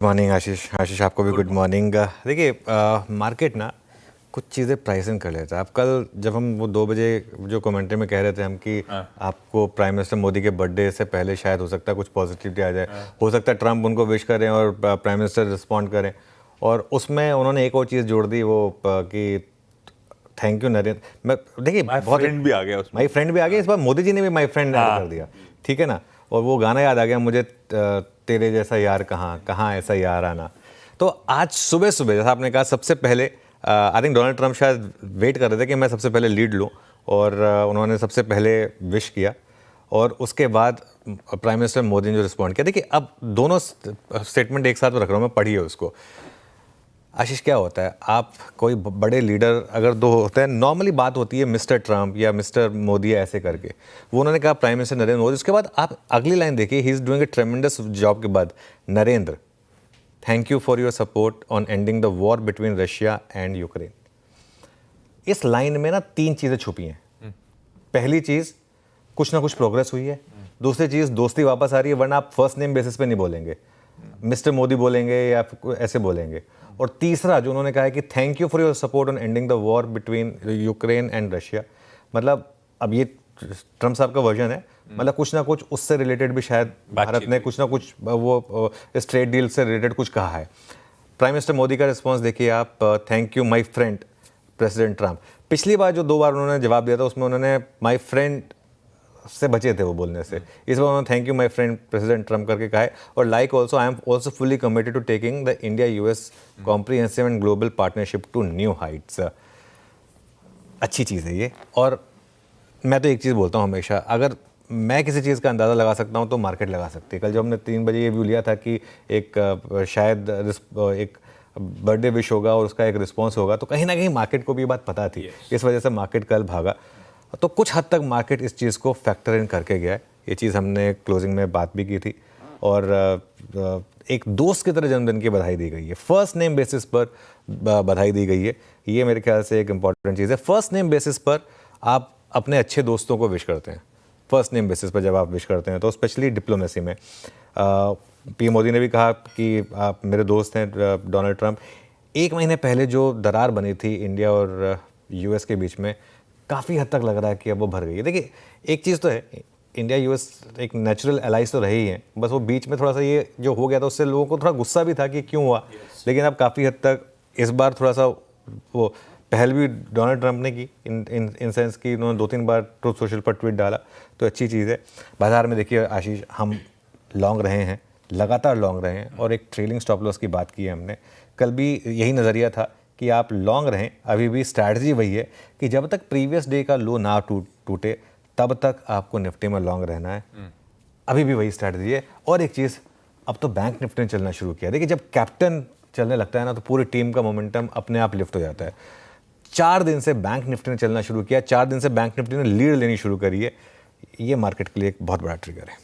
Morning आशीष। आशीष आपको भी good morning. देखिए मार्केट ना कुछ चीज़ें प्राइसिंग कर लेता है। अब कल जब हम वो 2 बजे जो कमेंट्री में कह रहे थे हम कि आपको प्राइम मिनिस्टर मोदी के बर्थडे से पहले शायद हो सकता है कुछ पॉजिटिविटी आ जाए, हो सकता है ट्रंप उनको विश करें और प्राइम मिनिस्टर रिस्पॉन्ड करें, और उसमें उन्होंने एक और चीज़ जोड़ दी वो कि थैंक यू नरेंद्र। मैं देखिए माय फ्रेंड भी आ गया उसमें। माई फ्रेंड भी आ गया, इस बार मोदी जी ने भी माई फ्रेंड ऐड कर दिया, ठीक है ना। और वो गाना याद आ गया मुझे, तेरे जैसा यार कहाँ कहाँ ऐसा यार आना। तो आज सुबह सुबह जैसा आपने कहा, सबसे पहले आई थिंक डोनाल्ड ट्रंप शायद वेट कर रहे थे कि मैं सबसे पहले लीड लूँ, और उन्होंने सबसे पहले विश किया, और उसके बाद प्राइम मिनिस्टर मोदी ने जो रिस्पॉन्ड किया। देखिए अब दोनों स्टेटमेंट एक साथ रख रहा हूँ मैं, पढ़िए उसको। आशीष क्या होता है, आप कोई बड़े लीडर अगर दो होते हैं, नॉर्मली बात होती है मिस्टर ट्रंप या मिस्टर मोदी ऐसे करके, वो उन्होंने कहा प्राइम मिनिस्टर नरेंद्र मोदी। उसके बाद आप अगली लाइन देखिए, he is doing a ट्रेमेंडस job के बाद, Narendra thank you for your support on ending the war between Russia and Ukraine. इस लाइन में ना 3 चीज़ें छुपी हैं। पहली चीज़, कुछ ना कुछ प्रोग्रेस हुई है। दूसरी चीज़, दोस्ती वापस आ रही है, वरना आप फर्स्ट नेम बेसिस पे नहीं बोलेंगे, मिस्टर मोदी बोलेंगे या ऐसे बोलेंगे। और तीसरा जो उन्होंने कहा है कि thank you for your support on ending the war between Ukraine and Russia, मतलब अब ये ट्रम्प साहब का वर्जन है, मतलब कुछ ना कुछ उससे रिलेटेड भी शायद भारत ने कुछ ना कुछ वो इस ट्रेड डील से रिलेटेड कुछ कहा है। प्राइम मिनिस्टर मोदी का रिस्पॉन्स देखिए आप, thank you my friend president Trump. पिछली बार जो 2 बार उन्होंने जवाब दिया था उसमें उन्होंने माई फ्रेंड से बचे थे वो बोलने से, इस बार उन्होंने thank you my friend president Trump करके कहा है। और like also, I am also fully committed to taking the India US comprehensive and global partnership to new heights. अच्छी चीज़ है ये। और मैं तो एक चीज़ बोलता हूँ हमेशा, अगर मैं किसी चीज़ का अंदाज़ा लगा सकता हूँ तो मार्केट लगा सकती है। कल जब हमने 3 बजे ये व्यू लिया था कि एक शायद एक बर्थडे विश होगा और उसका एक रिस्पॉन्स होगा, तो कहीं ना कहीं मार्केट को भी ये बात पता थी। इस वजह से मार्केट कल भागा, तो कुछ हद तक मार्केट इस चीज़ को फैक्टर इन करके गया है। ये चीज़ हमने क्लोजिंग में बात भी की थी। और एक दोस्त की तरह जन्मदिन की बधाई दी गई है, फर्स्ट नेम बेसिस पर बधाई दी गई है। ये मेरे ख्याल से एक इंपॉर्टेंट चीज़ है। फर्स्ट नेम बेसिस पर आप अपने अच्छे दोस्तों को विश करते हैं, फर्स्ट नेम बेसिस पर जब आप विश करते हैं, तो स्पेशली डिप्लोमेसी में। पीएम मोदी ने भी कहा कि आप मेरे दोस्त हैं डोनाल्ड ट्रंप। 1 महीने पहले जो दरार बनी थी इंडिया और यूएस के बीच में, काफ़ी हद तक लग रहा है कि अब वो भर गई है। देखिए एक चीज़ तो है, इंडिया यूएस एक नेचुरल एलाइज तो रही ही है, बस वो बीच में थोड़ा सा ये जो हो गया था उससे लोगों को थोड़ा गुस्सा भी था कि क्यों हुआ। लेकिन अब काफ़ी हद तक इस बार थोड़ा सा वो पहल भी डोनाल्ड ट्रंप ने की, इन सेंस कि उन्होंने 2-3 बार ट्रूथ सोशल पर ट्वीट डाला, तो अच्छी चीज़ है। बाजार में देखिए आशीष, हम लॉन्ग रहे हैं, लगातार लॉन्ग रहे हैं, और एक ट्रेलिंग स्टॉप लॉस की बात की है हमने। कल भी यही नज़रिया था कि आप लॉन्ग रहें। अभी भी स्ट्रैटेजी वही है कि जब तक प्रीवियस डे का लो ना टूटे तब तक आपको निफ्टी में लॉन्ग रहना है। अभी भी वही स्ट्रैटेजी है। और एक चीज़, अब तो बैंक निफ्टी ने चलना शुरू किया। देखिए जब कैप्टन चलने लगता है ना, तो पूरी टीम का मोमेंटम अपने आप लिफ्ट हो जाता है। 4 दिन से बैंक निफ्टी ने चलना शुरू किया, 4 दिन से बैंक निफ्टी ने लीड लेनी शुरू करी है। ये मार्केट के लिए एक बहुत बड़ा ट्रिगर है।